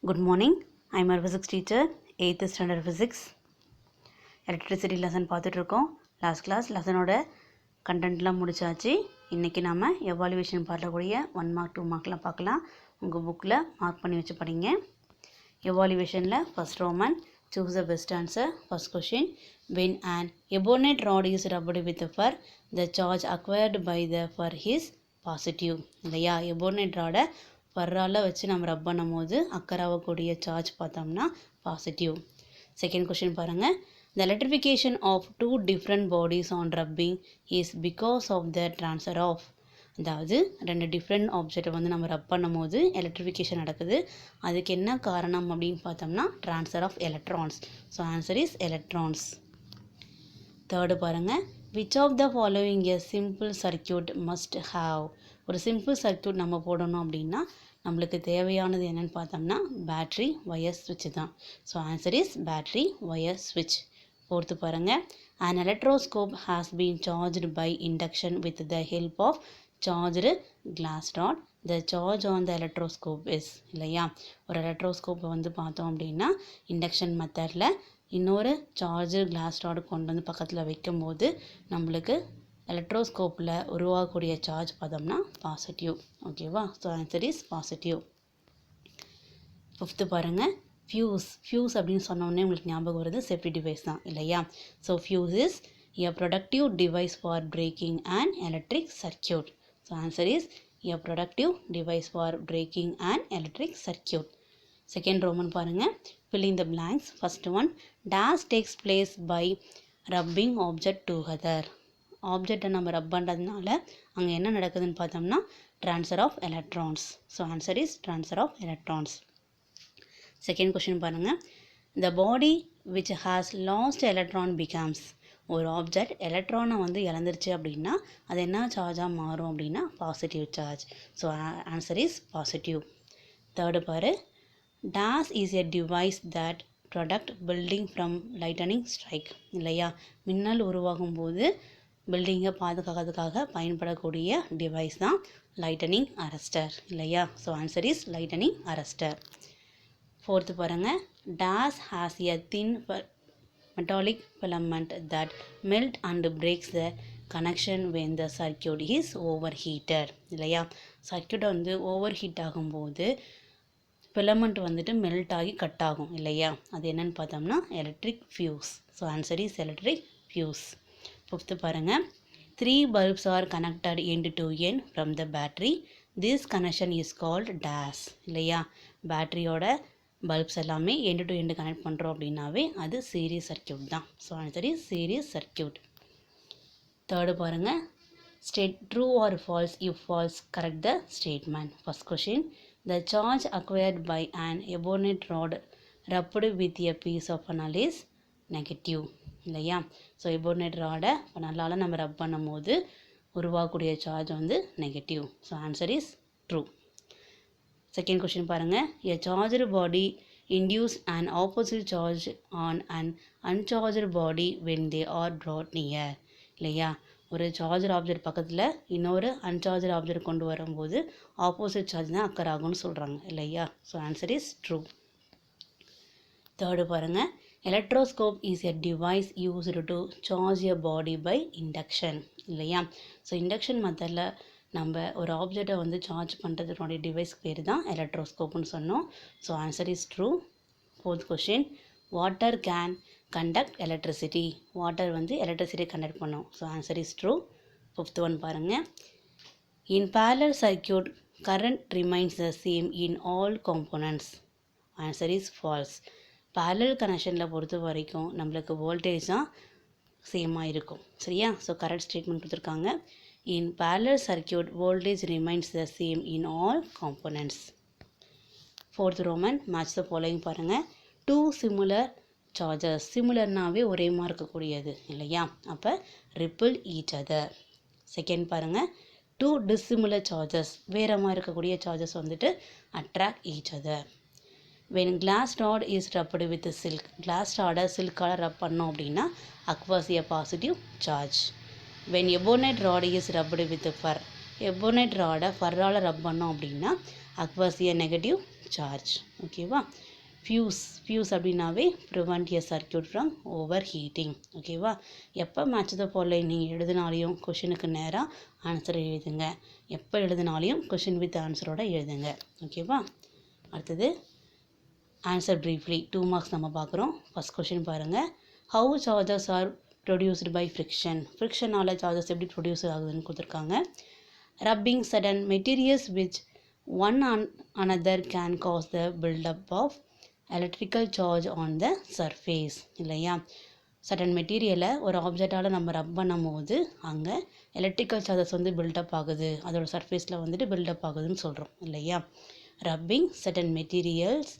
Good morning. I am our physics teacher, 8th standard physics. Electricity lesson பார்த்துட்ருக்கோம். Last class லெசனோட கண்டென்ட்லாம் முடிச்சாச்சு. இன்றைக்கி நம்ம evaluation பார்க்கக்கூடிய 1 மார்க் 2 மார்க்லாம் பார்க்கலாம். உங்கள் புக்கில் மார்க் பண்ணி வச்சு படிங்க. எவாலுவேஷனில் first Roman, choose the best answer. First question, when an ebonite rod is rubbed with the fur, the charge acquired by the fur is positive. இல்லையா, ebonite ராடை ஃபர்ரால் வச்சு நம்ம ரப் பண்ணும் போது அக்கறாகக்கூடிய சார்ஜ் பார்த்தோம்னா பாசிட்டிவ். செகண்ட் கொஷின் பாருங்கள். The electrification of two different bodies on rubbing is because of the transfer of. அதாவது ரெண்டு different ஆப்ஜெக்டை வந்து நம்ம ரப் பண்ணும் போது எலக்ட்ரிஃபிகேஷன் நடக்குது. அதுக்கு என்ன காரணம் அப்படின்னு பார்த்தோம்னா transfer of electrons. So answer is electrons. Third பாருங்கள். Which of the following a simple circuit must have. ஒரு சிம்பிள் சர்க்கியூட் நம்ம போடணும் அப்படின்னா நம்மளுக்கு தேவையானது என்னென்னு பார்த்தோம்னா பேட்ரி ஒயர் ஸ்விட்ச் தான். So answer is battery wire ஸ்விட்ச். ஃபோர்த்து பாருங்கள். an electroscope has been charged by induction with the help of charged glass rod. The charge on the electroscope is. இல்லையா, ஒரு எலக்ட்ரோஸ்கோப்பை வந்து பார்த்தோம் அப்படின்னா இண்டக்ஷன் மெத்தடில் இன்னொரு சார்ஜர் கிளாஸ் ராடு கொண்டு வந்து பக்கத்தில் வைக்கும்போது நம்மளுக்கு எலக்ட்ரோஸ்கோப்பில் உருவாகக்கூடிய சார்ஜ் பார்த்தோம்னா பாசிட்டிவ். ஓகேவா, so answer is positive. Fifth பாருங்கள். ஃபியூஸ் அப்படின்னு சொன்னோடனே உங்களுக்கு ஞாபகம் வருது சேஃப்டி டிவைஸ் தான் இல்லையா. So fuse is a protective device for breaking and electric circuit. So answer is a protective device for breaking and electric circuit. Second roman பாருங்கள். fill in the blanks. First one, dash takes place by rubbing object together. ஆப்ஜெக்டை நம்ம ரப் பண்ணுறதுனால அங்கே என்ன நடக்குதுன்னு பார்த்தோம்னா transfer of electrons. So answer is transfer of electrons. Second question பாருங்கள். The body which has lost electron becomes. ஒரு object எலக்ட்ரானை வந்து இழந்துருச்சு அப்படின்னா அது என்ன சார்ஜாக மாறும் அப்படின்னா positive charge. So answer is positive. Third பாரு. dash is a device that protect building from lightning strike. இல்லையா, மின்னல் உருவாகும் போது பில்டிங்கை பாதுகாக்கிறதுக்காக பயன்படக்கூடிய டிவைஸ் தான் லைட்டனிங் அரஸ்டர். இல்லையா, so answer is lightening arrester. Fourth பாருங்கள். dash has a thin metallic filament that melt and breaks the connection when the circuit is overheated. இல்லையா, சர்க்கியூட் வந்து ஓவர் ஹீட் ஆகும்போது ஃபிலமெண்ட் வந்துட்டு மெல்ட் ஆகி cut ஆகும் இல்லையா, அது என்னென்னு பார்த்தோம்னா electric fuse. So answer is electric fuse. Fifth பாருங்கள். 3 bulbs are connected end to end from the battery. This connection is called dash. இல்லையா, பேட்டரியோட பல்ப்ஸ் எல்லாமே எண்டு டு எண்டு கனெக்ட் பண்ணுறோம் அப்படின்னாவே அது சீரிஸ் சர்க்கியூட் தான். So answer is series circuit. Third பாருங்கள். State true or false. If false correct the statement. First question. The charge acquired by an ebonite rod rubbed with a piece of funnel is negative. இல்லையா, so ebonite ராடை ஃபனலால் நம்ம ரப் பண்ணும் போது உருவாகக்கூடிய charge வந்து negative. So answer is true. Second question பாருங்கள். A charged body induce an opposite charge on an uncharged body when they are brought near. இல்லையா, ஒரு charger object பக்கத்தில் இன்னொரு அன்சார்ஜர் ஆப்ஜெக்ட் கொண்டு வரும்போது ஆப்போசிட் சார்ஜ் தான் அக்கர் ஆகும்னு சொல்கிறாங்க இல்லையா. So answer is true. Third பாருங்கள். Electroscope is a device used to charge a body by induction. இல்லையா, ஸோ இண்டக்ஷன் மெத்தடில் நம்ம ஒரு ஆப்ஜெக்டை வந்து சார்ஜ் பண்ணுறதுனுடைய டிவைஸ் பேர் தான் எலக்ட்ரோஸ்கோப்னு சொன்னோம். So answer is true. Fourth question. Water can conduct electricity. Water வந்து எலக்ட்ரிசிட்டி கண்டக்ட் பண்ணும். So answer is true. Fifth one பாருங்கள். இன் parallel circuit current remains the same in all components. Answer is false. parallel கனெக்ஷனில் பொறுத்த வரைக்கும் நம்மளுக்கு voltage தான் சேமாக இருக்கும். சரியா, ஸோ கரெக்ட் ஸ்டேட்மெண்ட் கொடுத்துருக்காங்க. இன் parallel circuit voltage remains the same in all components. Fourth Roman. Match the following பாருங்கள். 2 similar charges. சிமிலர்னாவே ஒரே மாதிரி இருக்கக்கூடியது இல்லையா, அப்போ ரிப்பிள் ஈச் அதர். செகண்ட் பாருங்கள். 2 dissimilar சார்ஜஸ். வேறு மாதிரி இருக்கக்கூடிய சார்ஜஸ் வந்துட்டு attract each other. when glass rod is rubbed with silk. glass rod சில்கால் ரப் பண்ணோம் அப்படின்னா acquires a positive charge. when ebonite rod is rubbed with fur. ebonite rod ஃபர்ரால் ரப் பண்ணோம் அப்படின்னா aqueous எ negative charge. ஓகேவா? Fuse அப்படின்னாவே prevent a circuit from over heating. ஓகேவா? எப்போ match the following நீங்கள் எழுதினாலையும் கொஷினுக்கு நேராக ஆன்சரை எழுதுங்க. எப்போ எழுதினாலையும் கொஷின் வித் ஆன்சரோட எழுதுங்க. ஓகேவா? அடுத்தது ஆன்சர் ப்ரீஃப்லி 2 மார்க்ஸ் நம்ம பார்க்குறோம். ஃபஸ்ட் கொஷின் பாருங்கள். How charges are produced by friction. ஃப்ரிக்ஷனால் சார்ஜஸ் எப்படி ப்ரொடியூஸ் ஆகுதுன்னு கொடுத்துருக்காங்க. Rubbing certain materials which one another can cause the build-up of electrical charge on the surface. இல்லையா? சடன் மெட்டீரியலை ஒரு ஆப்ஜெக்டால் நம்ம ரப் பண்ணும் போது அங்கே எலக்ட்ரிக்கல் சார்ஜஸ் வந்து பில்டப் ஆகுது, அதோட சர்ஃபேஸில் வந்துட்டு பில்டப் ஆகுதுன்னு சொல்கிறோம். இல்லையா? Rubbing certain materials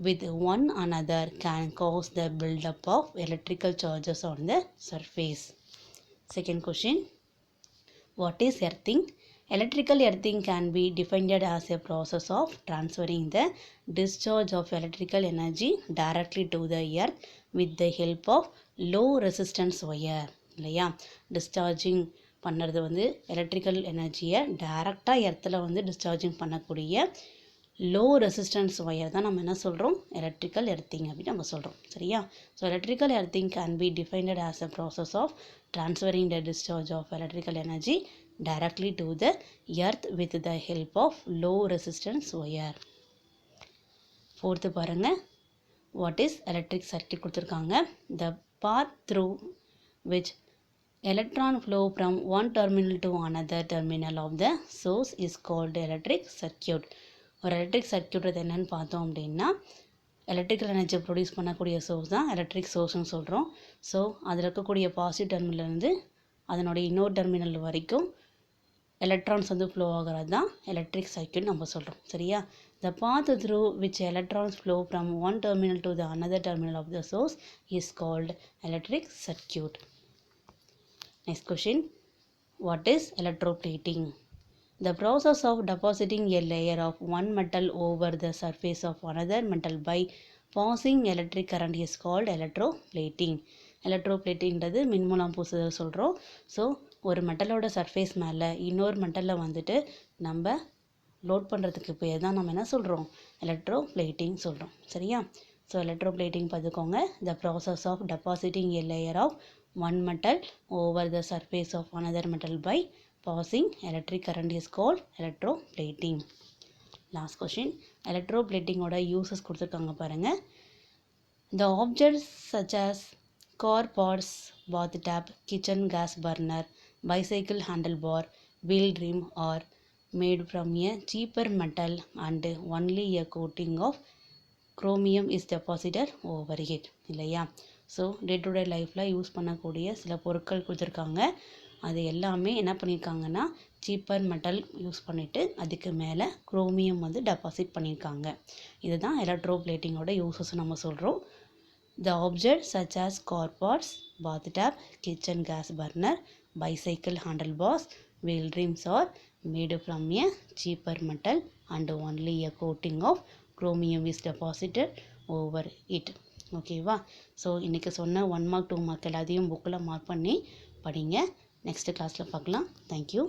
with one another can cause the build-up of electrical charges on the surface. Second question. What is earthing? Electrical earthing can be defined as a process of transferring the discharge of electrical energy directly to the earth with the help of low resistance wire. இல்லையா? Discharging பண்ணுறது வந்து electrical எனர்ஜியை டைரெக்டாக எர்த்தில் வந்து discharging பண்ணக்கூடிய low resistance wire தான் நம்ம என்ன சொல்கிறோம்? எலக்ட்ரிக்கல் எர்த்திங் அப்படின்னு நம்ம சொல்கிறோம். சரியா? So electrical earthing can be defined as a process of transferring the discharge of electrical energy directly to the earth with the help of low resistance wire. Fourth பாருங்க. What is electric circuit கொடுத்துருக்காங்க. The path through which electron flow from one terminal to another terminal of the source is called electric circuit. ஒரு electric circuit என்னன்னு பார்த்தோம் அப்படின்னா electrical எனர்ஜியை produce பண்ணக்கூடிய source தான் electric சோர்ஸ்னு சொல்கிறோம். ஸோ அதில் இருக்கக்கூடிய பாசிட்டிவ் டெர்மினல்லேருந்து அதனுடைய இன்னொரு டெர்மினல் வரைக்கும் எலக்ட்ரான்ஸ் வந்து ஃப்ளோ ஆகிறது தான் எலக்ட்ரிக் சர்க்யூட் நம்ம சொல்கிறோம். சரியா? The path through which electrons flow from one terminal to the another terminal of the source is called electric circuit. Next question. What is electroplating? The process of depositing a layer of one metal over the surface of another metal by passing electric current is called electroplating. எலக்ட்ரோப்ளேட்டிங்கிறது மின்மூலம் பூசுதல் சொல்கிறோம். So ஒரு மெட்டலோட surface மேலே இன்னொரு மெட்டலில் வந்துட்டு நம்ம load பண்ணுறதுக்கு பேர் தான் நம்ம என்ன சொல்கிறோம்? எலக்ட்ரோப்ளேட்டிங் சொல்கிறோம். சரியா? ஸோ எலக்ட்ரோப்ளேட்டிங் பார்த்துக்கோங்க. The process of depositing a layer of one metal over the surface of another metal by passing electric current is called electroplating. Last question. Electroplating ஓட uses கொடுத்துருக்காங்க பாருங்க. The objects such as car parts, bath tap, kitchen gas burner, bicycle handlebar, wheel rim are made from a cheaper metal and only a coating of chromium is deposited over it. இல்லையா? So day to day லைஃப்பில் use பண்ணக்கூடிய சில பொருட்கள் கொடுத்துருக்காங்க. அது எல்லாமே என்ன பண்ணியிருக்காங்கன்னா சீப்பர் மெட்டல் யூஸ் பண்ணிவிட்டு அதுக்கு மேலே குரோமியம் வந்து டெபாசிட் பண்ணியிருக்காங்க. இதுதான் எலக்ட்ரோப்ளேட்டிங்கோட யூசஸ் நம்ம சொல்கிறோம். The object such as car parts, bath tap, kitchen gas burner, bicycle handlebars, wheel rims are made from a cheaper metal and only a coating of chromium is deposited over it. ஓகேவா? So இன்றைக்கி சொன்ன 1 mark 2 mark எல்லாத்தையும் புக்கில் mark பண்ணி படிங்க. Next கிளாஸில் பார்க்கலாம். Thank you.